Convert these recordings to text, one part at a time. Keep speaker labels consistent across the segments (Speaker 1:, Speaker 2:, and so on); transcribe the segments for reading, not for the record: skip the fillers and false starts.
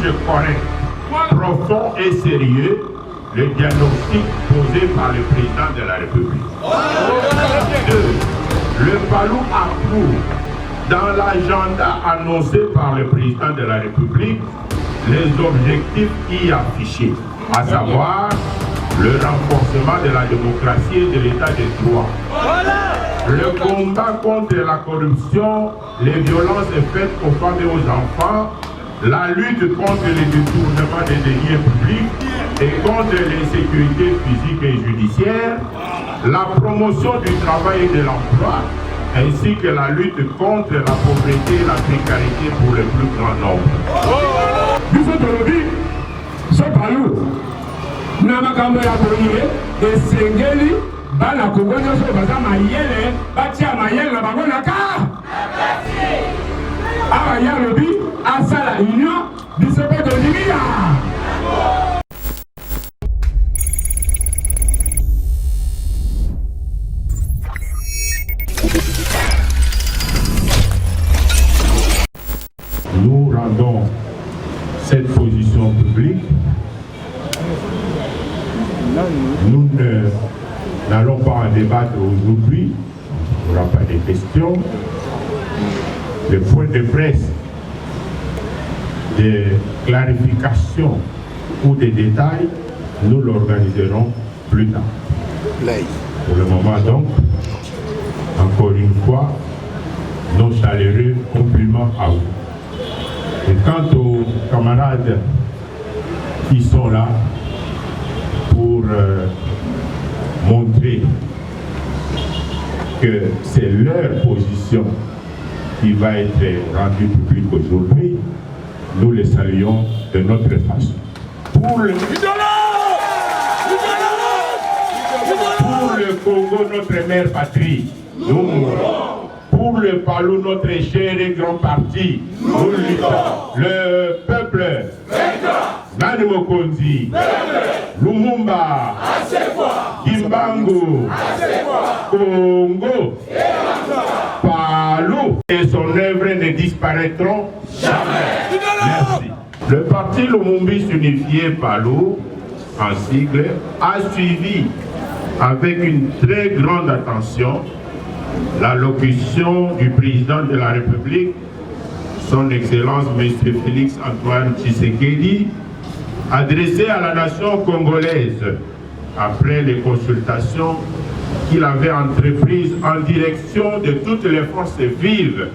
Speaker 1: juge correct, profond et sérieux le diagnostic posé par le président de la République. 2. Le PALU approuve dans l'agenda annoncé par le président de la République les objectifs y affichés, à savoir le renforcement de la démocratie et de l'état de droit. Le combat contre la corruption, les violences faites aux femmes et aux enfants, la lutte contre les détournements des deniers publics et contre l'insécurité physique et judiciaire, la promotion du travail et de l'emploi, ainsi que la lutte contre la pauvreté et la précarité pour le plus grand nombre.
Speaker 2: Bana Kongonya so baza mayele batia mayele na bango na ka awa ya lobi asala union bisobe de libya.
Speaker 1: Nous rendons cette position publique. Nous n'allons pas en débattre aujourd'hui, il n'y aura pas de questions. Le point de presse de clarification ou de détails, nous l'organiserons plus tard. Pour le moment donc, encore une fois, nos chaleureux compliments à vous. Et quant aux camarades qui sont là pour montrer que c'est leur position qui va être rendue publique aujourd'hui, nous les saluons de notre façon. Pour le Congo, notre mère patrie, nous mourrons. Pour le PALU, notre cher et grand parti, nous luttons. Le peuple, Nani Mokonzi, Lumumba, Kimbangu, Congo, PALU et son œuvre ne disparaîtront jamais. Merci. Le parti Lumumbis unifié PALU, en sigle, a suivi avec une très grande attention l'allocution du président de la République, son Excellence M. Félix Antoine Tshisekedi, adressée à la nation congolaise après les consultations qu'il avait entreprises en direction de toutes les forces vives,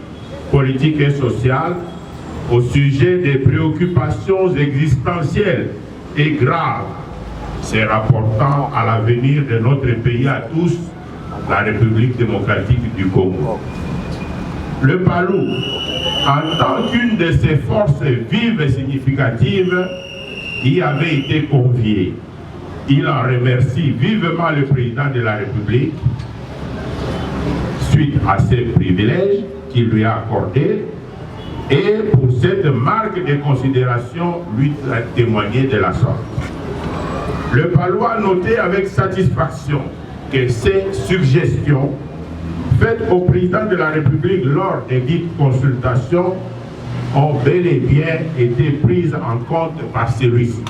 Speaker 1: politiques et sociales, au sujet des préoccupations existentielles et graves, se rapportant à l'avenir de notre pays à tous, la République démocratique du Congo. Le PALU, en tant qu'une de ses forces vives et significatives, y avait été convié. Il en remercie vivement le président de la République suite à ces privilèges qu'il lui a accordés et pour cette marque de considération lui a témoigné de la sorte. Le PALU a noté avec satisfaction que ces suggestions faites au président de la République lors des dites consultations ont bel et bien été prises en compte par celui-ci.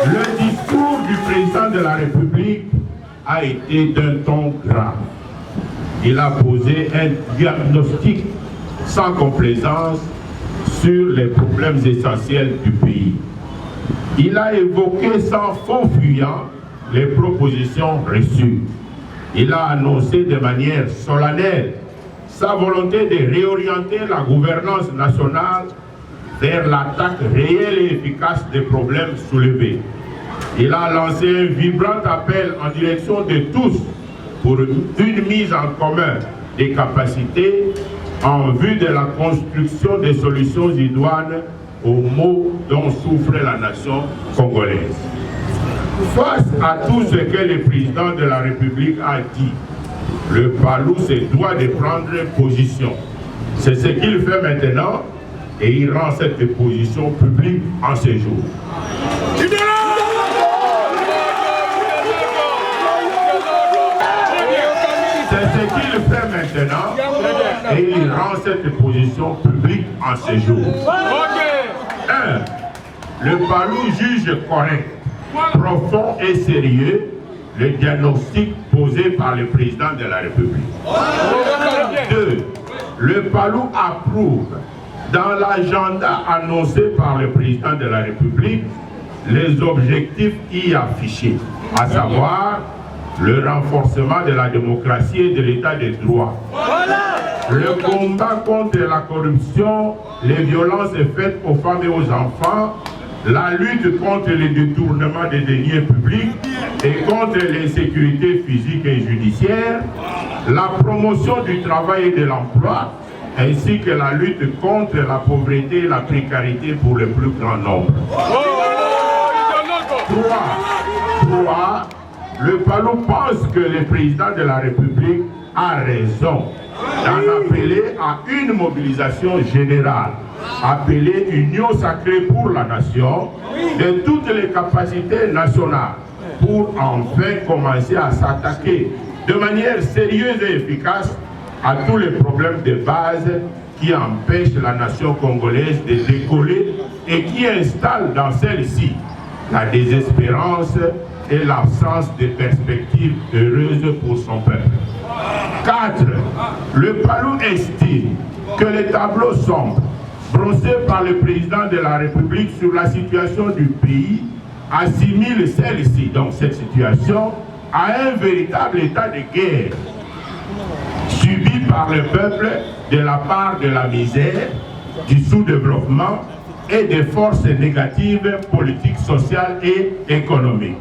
Speaker 1: Le discours du président de la République a été d'un ton grave. Il a posé un diagnostic sans complaisance sur les problèmes essentiels du pays. Il a évoqué sans faux fuyant les propositions reçues. Il a annoncé de manière solennelle sa volonté de réorienter la gouvernance nationale vers l'attaque réelle et efficace des problèmes soulevés. Il a lancé un vibrant appel en direction de tous pour une mise en commun des capacités en vue de la construction des solutions idoines aux maux dont souffre la nation congolaise. Face à tout ce que le président de la République a dit, le PALU se doit de prendre position. C'est ce qu'il fait maintenant et il rend cette position publique en ce jour. C'est ce qu'il fait maintenant maintenant et il rend cette position publique en ces jours. 1. Le Palou juge correct, profond et sérieux le diagnostic posé par le président de la République. 2. Le Palou approuve dans l'agenda annoncé par le président de la République les objectifs y affichés, à savoir le renforcement de la démocratie et de l'état de droit, le combat contre la corruption, les violences faites aux femmes et aux enfants, la lutte contre les détournements des deniers publics et contre l'insécurité physique et judiciaire, la promotion du travail et de l'emploi, ainsi que la lutte contre la pauvreté et la précarité pour le plus grand nombre. 3. Le Palou pense que le président de la République a raison d'en appeler à une mobilisation générale, appelée Union sacrée pour la nation, de toutes les capacités nationales, pour enfin commencer à s'attaquer de manière sérieuse et efficace à tous les problèmes de base qui empêchent la nation congolaise de décoller et qui installent dans celle-ci la désespérance et l'absence de perspectives heureuses pour son peuple. 4. Le Palou estime que le tableau sombre brossé par le président de la République sur la situation du pays assimile celle-ci, donc cette situation, à un véritable état de guerre subi par le peuple de la part de la misère, du sous-développement et des forces négatives politiques, sociales et économiques.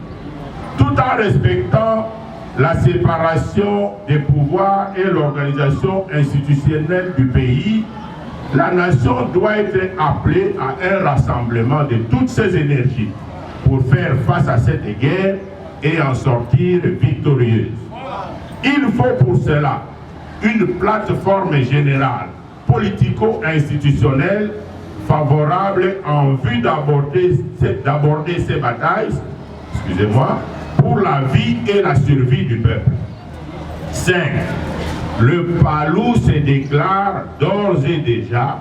Speaker 1: Tout en respectant la séparation des pouvoirs et l'organisation institutionnelle du pays, la nation doit être appelée à un rassemblement de toutes ses énergies pour faire face à cette guerre et en sortir victorieuse. Il faut pour cela une plateforme générale, politico-institutionnelle, favorable en vue d'aborder ces batailles, pour la vie et la survie du peuple. 5. Le Palou se déclare d'ores et déjà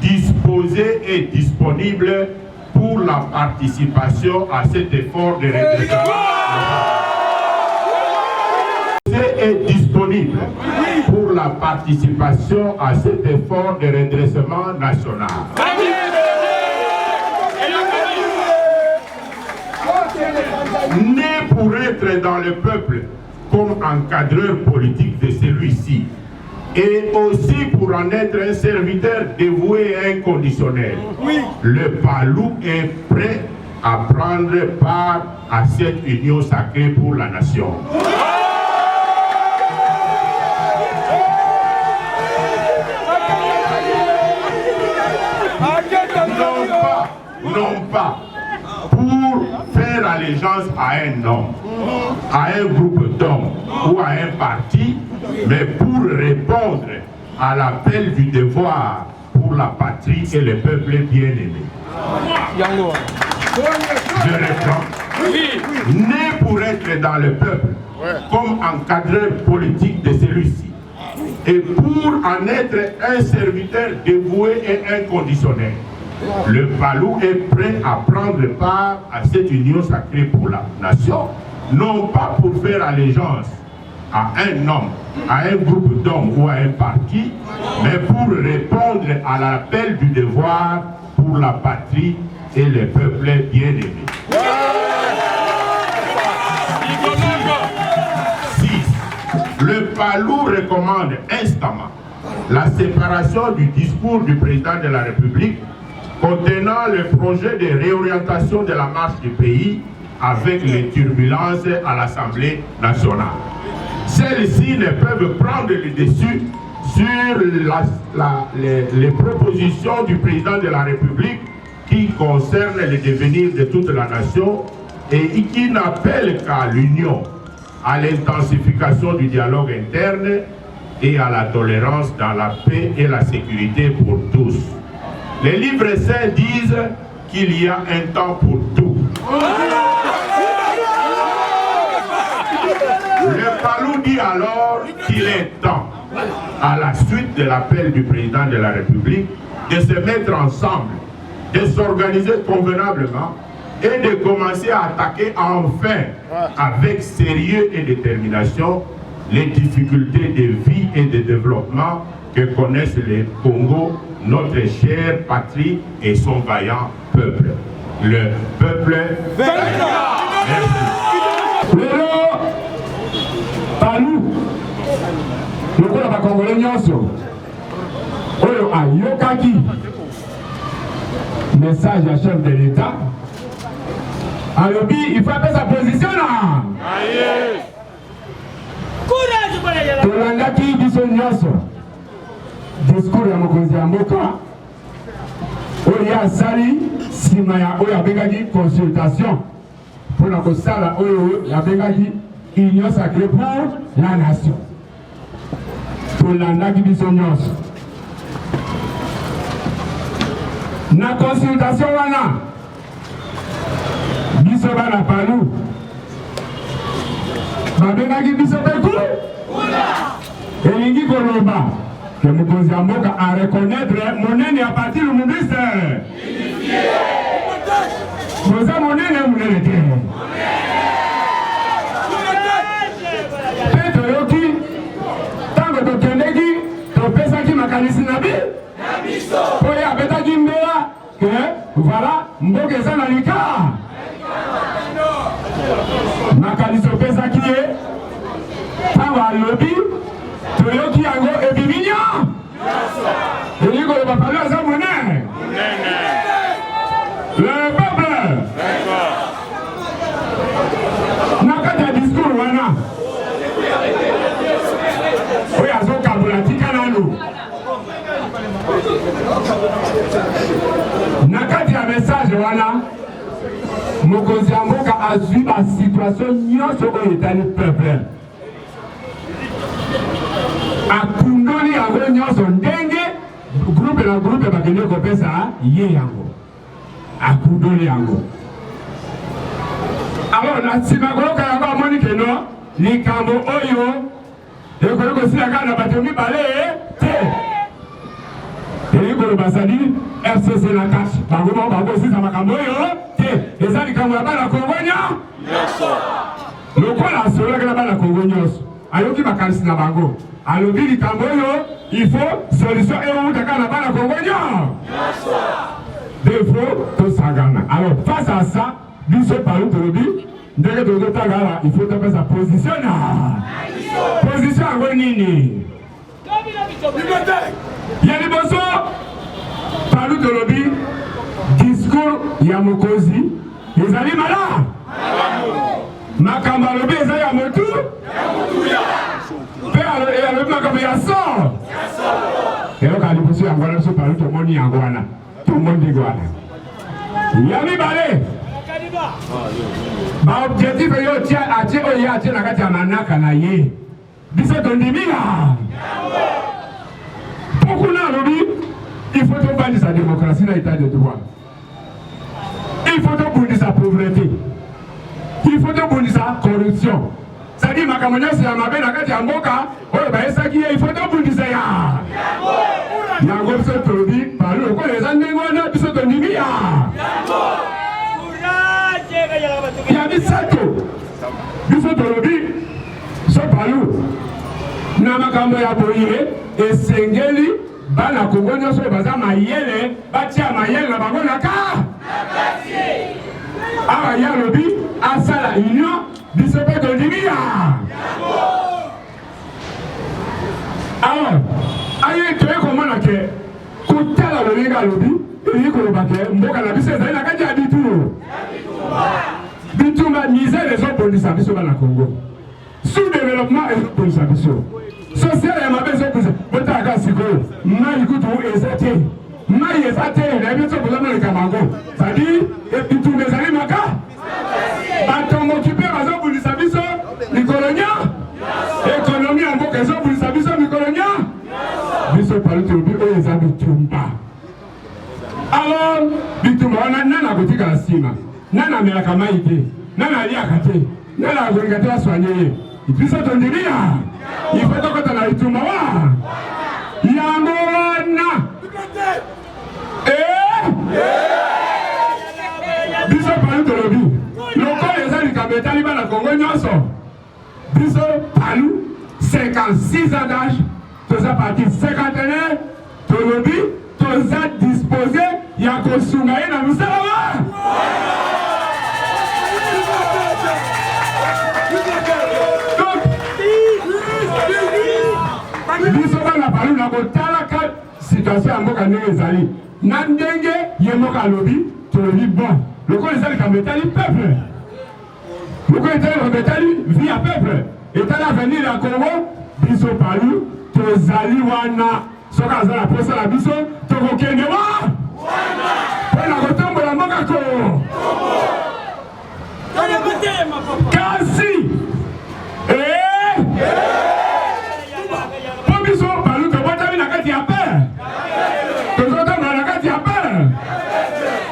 Speaker 1: disposé et disponible pour la participation à cet effort de redressement. Est disponible pour la participation à cet effort de redressement national. Né pour être dans le peuple comme encadreur politique de celui-ci, et aussi pour en être un serviteur dévoué et inconditionnel, le Palou est prêt à prendre part à cette union sacrée pour la nation. Non pas pour faire allégeance à un homme, à un groupe d'hommes ou à un parti, mais pour répondre à l'appel du devoir pour la patrie et le peuple bien-aimé. Je reprends. Né pour être dans le peuple comme encadreur politique de celui-ci, et pour en être un serviteur dévoué et inconditionnel, le Palou est prêt à prendre part à cette union sacrée pour la nation, non pas pour faire allégeance à un homme, à un groupe d'hommes ou à un parti, mais pour répondre à l'appel du devoir pour la patrie et le peuple bien-aimé. 6. Le Palou recommande instamment la séparation du discours du président de la République contenant le projet de réorientation de la marche du pays avec les turbulences à l'Assemblée nationale. Celles-ci ne peuvent prendre le dessus sur les propositions du président de la République qui concernent le devenir de toute la nation et qui n'appellent qu'à l'union, à l'intensification du dialogue interne et à la tolérance dans la paix et la sécurité pour tous. Les livres saints disent qu'il y a un temps pour tout. Le Palou dit alors qu'il est temps à la suite de l'appel du président de la République, de se mettre ensemble, de s'organiser convenablement et de commencer à attaquer enfin, avec sérieux et détermination, les difficultés de vie et de développement que connaissent les Congo, notre chère patrie et son vaillant peuple. Le peuple vainqueur. Merci.
Speaker 2: Lelo, Palou, le Congolais va Congolais nyonso. Oyo ayokaki message à chef de l'État. Alobi, il faut appeler sa position là. Tolandaki biso nyonso. Discours ya mokonzi ya mboka. Oyo asali sima ya oyo abengaki consultation pour la kosala oyo abengaki union sacrée pour la nation. Tolandaki biso nyonso. Na consultation wana biso bana Palou babengaki biso beku elingi koloba que mokonzi ya mboka a reconnaître monene ya parti lumumiste moza monene monene te mpe toyoki ntango tokendeki topesaki makanisi na biso po ye abetaki mbela ke voilà mboka eza na lika makanisi opesaki ye ntango alobi toyoki yango ebiminya elingi koloba Palou aza monene le peuple na kati ya discours wana oyo azokabola tika nano na kati ya message wana mokonzi ya mboka azwi basituation nyonso oyo etali peuple akundoli yango nyonso ndenge groupe na groupe bakende kopesa ye yango akundoli yango. Alors na nsima koloka yango amoni keno likambo oyo ekoki kosila kaka na bato mibale te elingi koloba sadi FCC na kashe bango moko bakosisa makambo oyo te eza likambo ya bana Kongo nyonso lokola asololaki na bana Kongo nyonso ayoki makanisi na bango alobi likambo oyo il faut solution euta kaka na bana Kongo nyonso defo tosangana. Alors face à ça biso Palou tolobi ndenge tozotanga ala il faut topesa position na position yango nini ya liboso Palou tolobi discours ya mokonzi ezali mala makambo alobi eza ya motu mpe alobi makambo ya sor eyoka liboso yango wana biso Palou tomoni yango wana tomoni yango wana ya mibale baobjectif eyo atie oyo atie na kati ya manaka na ye biso tondimika pokuna alobi il faut tobandisa démocratie na état de droit, il faut tobundisa pauvreté, il faut tobundisa corruption. C'est-à-dire makambo nyonso ya mabe na kati ya mboka oyo bayesaki ye il faut tobundisa yango biso tolobi Palou lokola eza ndenge wana biso tondimi ya misato biso tolobi so Palou na makambo ya boye esengeli bana Kongo nyonso baza mayele batia mayele na bango na kasi awa ye alobi asala union biso mpe tondimi ya alors aye toye komona ke kotala lolenge alobi elingi koloba ke mboka na biso ezali na kati ya bitumba misere ezobondisa biso bana Kongo, sous-développement ezobondisa biso, social ya mabe ezobondisa botaka sikoyo mai kutu eza te mai eza te na biso kozomoleka bango c'est-à-dire bitumba ezali maka batongo kipe bazobondisa biso likolo nya ekonomi ya mboka ezobondisa biso mikolo nya biso Palou tolobi oyo eza bitumba. Alors bitumba wana nana akotikala nsima nana amelaka mai te nana aliaka te nana akolinga te aswanye ye biso tondimi ya Il faut que tu aies tout le monde. Yangoana. Biso palu de lobby. Le corps des gens du Cameroun, il va la Congo Nyonso. Biso palu, 56 ans d'âge. Tous à partir 51, de lobby, tous à disposer, il y a qu'au Soumaï dans le Salama. Biso la palu na kotala ka situation amboka ndenge ezali. Na ndenge yemoka lobby, to lobby bon. Le corps des gens du Cameroun, peuple. Le corps des gens du Cameroun, vie à peuple. Et à l'avenir à Congo, biso palu, to zali wana. Soka za la posa la biso, to kokende wa. Wana. Pona kotombo la moka ko. Kasi. Po biso palu to bota na kati ya paix. To zota na kati ya paix.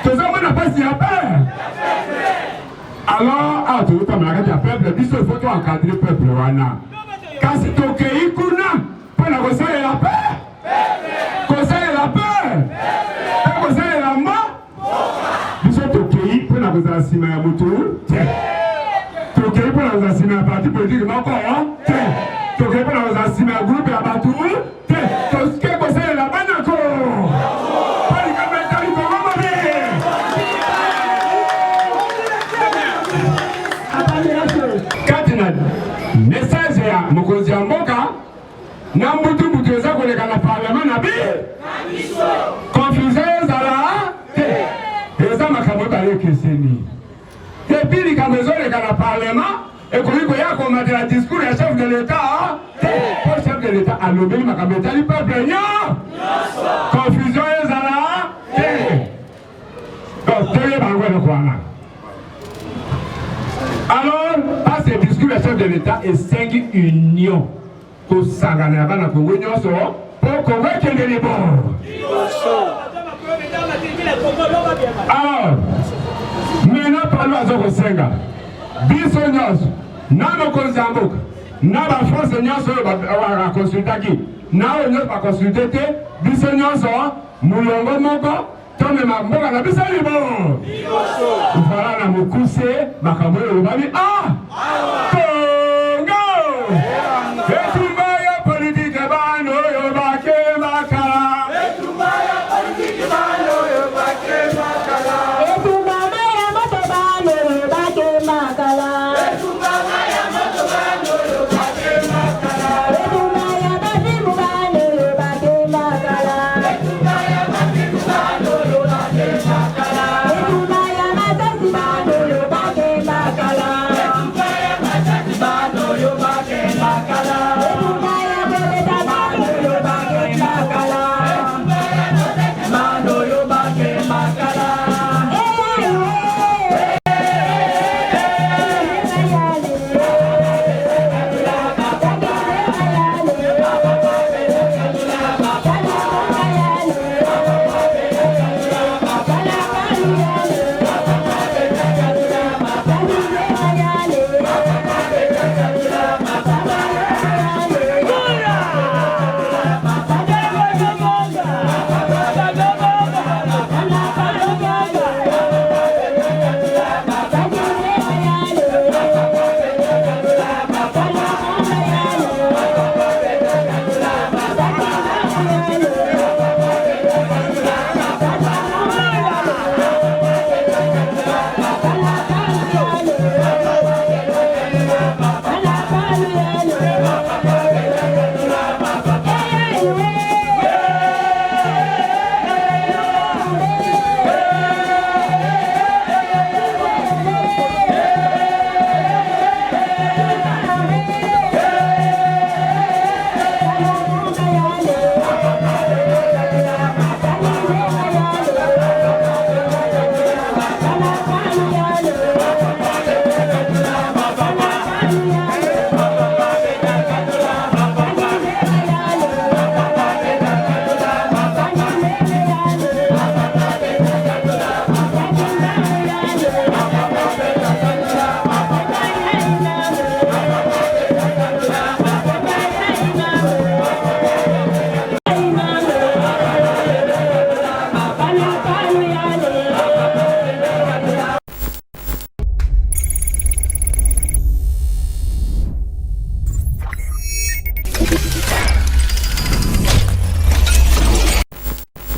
Speaker 2: To zama na pasi ya paix. Alors, to zota na kati ya peuple, biso il faut to encadrer peuple wana. Kasi to kei kuna, pona kosala la paix. Conseil la paix. Conseil la mort. Nous sommes au pays pour la résolution à Moutou. Au pays pour la résolution à parti politique encore. Au pays pour la résolution à groupe à Batou. Tout ce qui est conseil la banako. Pas les caméras du Congo. Katina, message à Mokozi Amboka. Nambutu butuweza kuleka na parlement na bi confusion ezala eza makambo ebale ekeseni epi likambo ezoleka na parlement ekoki koya komatela discours ya chef de l'état po chef de l'état alobeli makambo etali peuple nyonso confusion ezala donc toyeba yango eloko wana. Alors pas ce discours ya chef de l'état esengi union pour s'engager à la Congo nyonso pour Congo ekende les bons. Alors, maintenant parlons à Zoko Senga. Biso nyonso, na mokonzi ya mboka, na ba France nyonso ba consultaki, na nyonso ba consulter te, biso nyonso mulongo moko, tome mboka na biso libo. Voilà na mokuse makambo yo babi